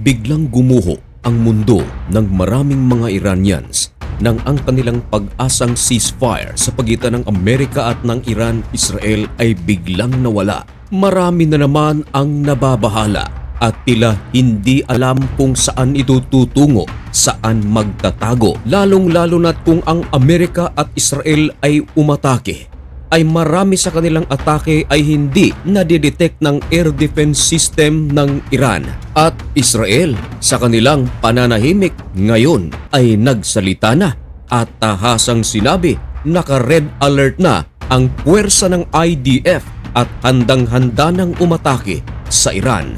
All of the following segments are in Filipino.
Biglang gumuho ang mundo ng maraming mga Iranians nang ang kanilang pag-asang ceasefire sa pagitan ng Amerika at ng Iran-Israel ay biglang nawala. Marami na naman ang nababahala at tila hindi alam kung saan ito tutungo, saan magtatago. Lalong-lalo na't kung ang Amerika at Israel ay umatake, ay marami sa kanilang atake ay hindi nadidetect ng air defense system ng Iran. At Israel sa kanilang pananahimik ngayon ay nagsalita na at tahasang sinabi naka-red alert na ang puwersa ng IDF at handang-handa ng umatake sa Iran.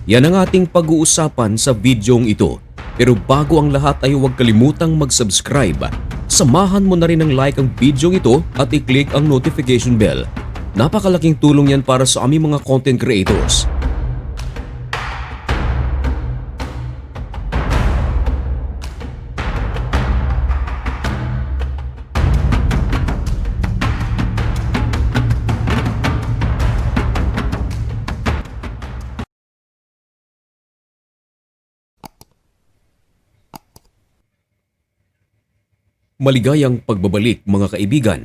Yan ang ating pag-uusapan sa videong ito. Pero bago ang lahat ay huwag kalimutang mag-subscribe. Samahan mo na rin ng like ang video ito at i-click ang notification bell. Napakalaking tulong yan para sa aming mga content creators. Maligayang pagbabalik mga kaibigan.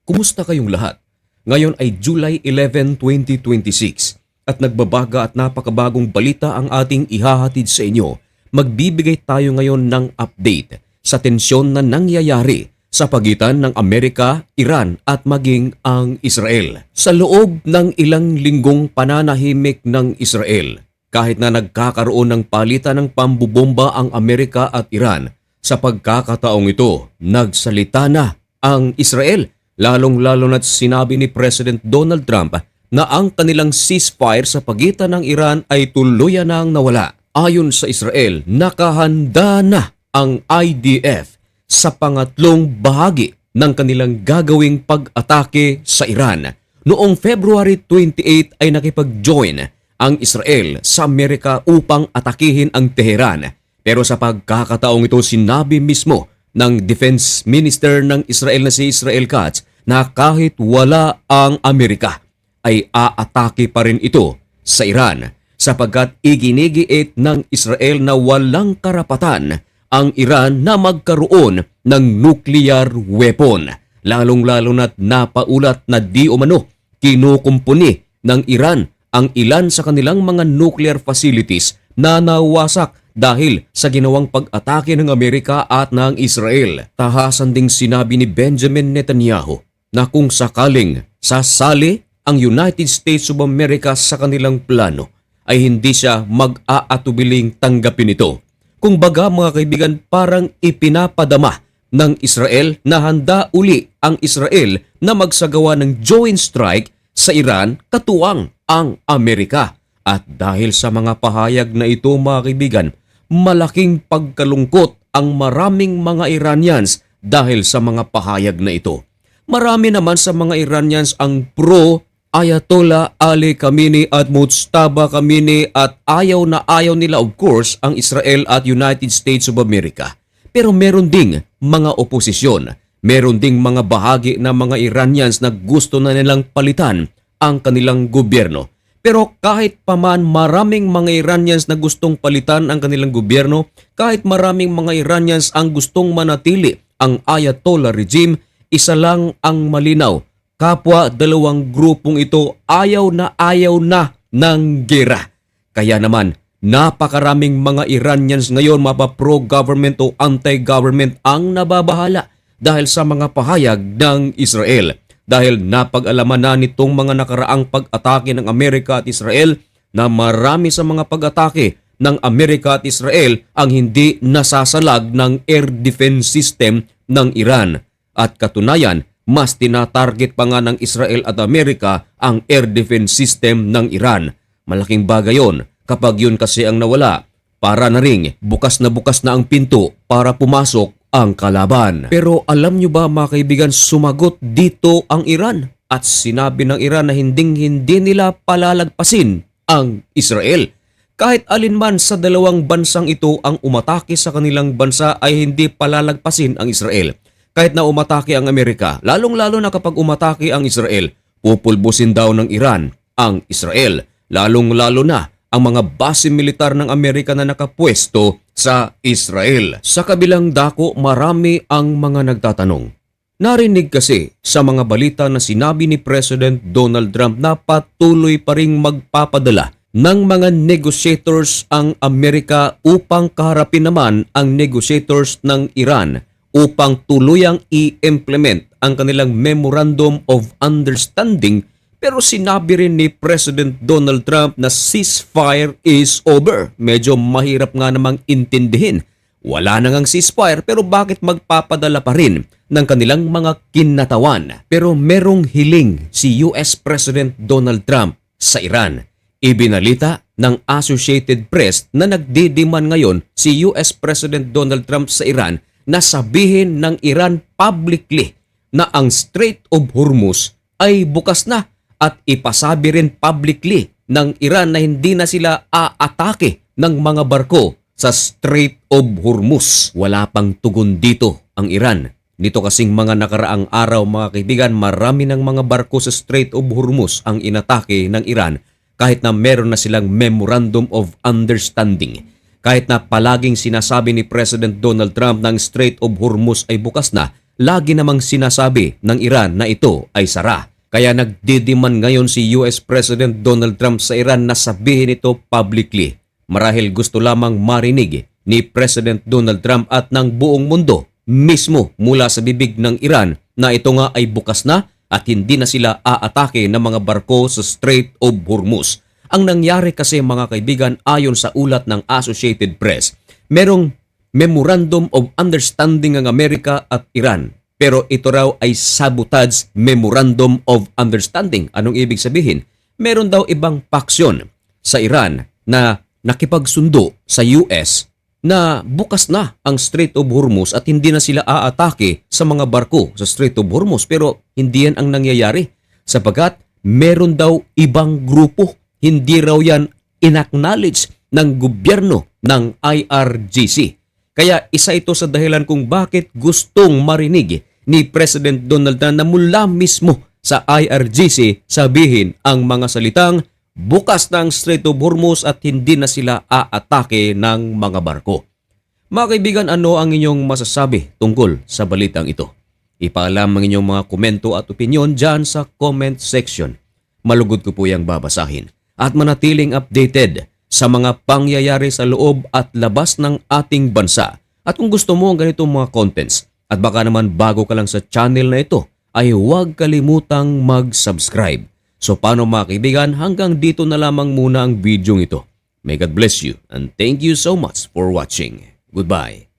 Kumusta kayong lahat? Ngayon ay July 11, 2026 at nagbabaga at napakabagong balita ang ating ihahatid sa inyo. Magbibigay tayo ngayon ng update sa tensyon na nangyayari sa pagitan ng Amerika, Iran at maging ang Israel. Sa loob ng ilang linggong pananahimik ng Israel, kahit na nagkakaroon ng palitan ng pambubomba ang Amerika at Iran, sa pagkakataong ito, nagsalita na ang Israel, lalong-lalo na't sinabi ni President Donald Trump na ang kanilang ceasefire sa pagitan ng Iran ay tuluyan nang nawala. Ayon sa Israel, nakahanda na ang IDF sa pangatlong bahagi ng kanilang gagawing pag-atake sa Iran. Noong February 28 ay nakipag-join ang Israel sa Amerika upang atakihin ang Teheran. Pero sa pagkakataong ito, sinabi mismo ng Defense Minister ng Israel na si Israel Katz na kahit wala ang Amerika ay aatake pa rin ito sa Iran sapagkat iginigiit ng Israel na walang karapatan ang Iran na magkaroon ng nuclear weapon. Lalong-lalo na't napaulat na di umano kinukumpuni ng Iran ang ilan sa kanilang mga nuclear facilities na nawasak dahil sa ginawang pag-atake ng Amerika at ng Israel. Tahasan ding sinabi ni Benjamin Netanyahu na kung sakaling sasali ang United States of America sa kanilang plano, ay hindi siya mag-aatubiling tanggapin ito. Kung baga mga kaibigan, parang ipinapadama ng Israel na handa uli ang Israel na magsagawa ng joint strike sa Iran katuwang ang Amerika. At dahil sa mga pahayag na ito mga kaibigan, malaking pagkalungkot ang maraming mga Iranians dahil sa mga pahayag na ito. Marami naman sa mga Iranians ang pro Ayatollah Ali Khamenei at Mujtaba Khamenei at ayaw na ayaw nila of course ang Israel at United States of America. Pero meron ding mga oposisyon, meron ding mga bahagi ng mga Iranians na gusto na nilang palitan ang kanilang gobyerno. Pero kahit paman maraming mga Iranians na gustong palitan ang kanilang gobyerno, kahit maraming mga Iranians ang gustong manatili ang Ayatollah regime, isa lang ang malinaw. Kapwa dalawang grupong ito ayaw na ng gera. Kaya naman, napakaraming mga Iranians ngayon mapa-pro-government o anti-government ang nababahala dahil sa mga pahayag ng Israel. Dahil napag-alaman na nitong mga nakaraang pag-atake ng Amerika at Israel na marami sa mga pag-atake ng Amerika at Israel ang hindi nasasalag ng air defense system ng Iran. At katunayan, mas tinatarget pa nga ng Israel at Amerika ang air defense system ng Iran. Malaking bagay yon kapag yun kasi ang nawala. Para na ring bukas na ang pinto para pumasok ang kalaban. Pero alam nyo ba mga kaibigan, sumagot dito ang Iran at sinabi ng Iran na hindi nila palalagpasin ang Israel. Kahit alinman sa dalawang bansang ito ang umatake sa kanilang bansa ay hindi palalagpasin ang Israel. Kahit na umatake ang Amerika, lalong-lalo na kapag umatake ang Israel, pupulbusin daw ng Iran ang Israel. Lalong-lalo na ang mga base militar ng Amerika na nakapwesto sa Israel. Sa kabilang dako, marami ang mga nagtatanong. Narinig kasi sa mga balita na sinabi ni President Donald Trump na patuloy pa ring magpapadala ng mga negotiators ang Amerika upang kaharapin naman ang negotiators ng Iran upang tuluyang i-implement ang kanilang Memorandum of Understanding. Pero sinabi rin ni President Donald Trump na ceasefire is over. Medyo mahirap nga namang intindihin. Wala na ngang ceasefire pero bakit magpapadala pa rin ng kanilang mga kinatawan? Pero merong hiling si US President Donald Trump sa Iran. Ibinalita ng Associated Press na nagdidiman ngayon si US President Donald Trump sa Iran na sabihin ng Iran publicly na ang Strait of Hormuz ay bukas na at ipasabi rin publicly ng Iran na hindi na sila aatake ng mga barko sa Strait of Hormuz. Wala pang tugon dito ang Iran. Nito kasing mga nakaraang araw mga kaibigan, marami ng mga barko sa Strait of Hormuz ang inatake ng Iran kahit na meron na silang Memorandum of Understanding. Kahit na palaging sinasabi ni President Donald Trump na ang Strait of Hormuz ay bukas na, lagi namang sinasabi ng Iran na ito ay sara. Kaya nagdidiman ngayon si US President Donald Trump sa Iran na sabihin ito publicly. Marahil gusto lamang marinig ni President Donald Trump at ng buong mundo mismo mula sa bibig ng Iran na ito nga ay bukas na at hindi na sila aatake ng mga barko sa Strait of Hormuz. Ang nangyari kasi mga kaibigan, ayon sa ulat ng Associated Press, merong Memorandum of Understanding ng Amerika at Iran. Pero ito raw ay sabotage Memorandum of Understanding. Anong ibig sabihin? Meron daw ibang paksyon sa Iran na nakipagsundo sa US na bukas na ang Strait of Hormuz at hindi na sila aatake sa mga barko sa Strait of Hormuz. Pero hindi yan ang nangyayari sapagkat meron daw ibang grupo. Hindi raw yan inacknowledge ng gobyerno ng IRGC. Kaya isa ito sa dahilan kung bakit gustong marinig ni President Donald Trump na mula mismo sa IRGC sabihin ang mga salitang bukas na ang Strait of Hormuz at hindi na sila aatake ng mga barko. Mga kaibigan, ano ang inyong masasabi tungkol sa balitang ito? Ipaalam ang inyong mga komento at opinyon dyan sa comment section. Malugod ko po yung babasahin. At manatiling updated sa mga pangyayari sa loob at labas ng ating bansa. At kung gusto mo ang ganitong mga contents at baka naman bago ka lang sa channel na ito, ay huwag kalimutang mag-subscribe. So paano mga kaibigan, hanggang dito na lamang muna ang video ito. May God bless you and thank you so much for watching. Goodbye.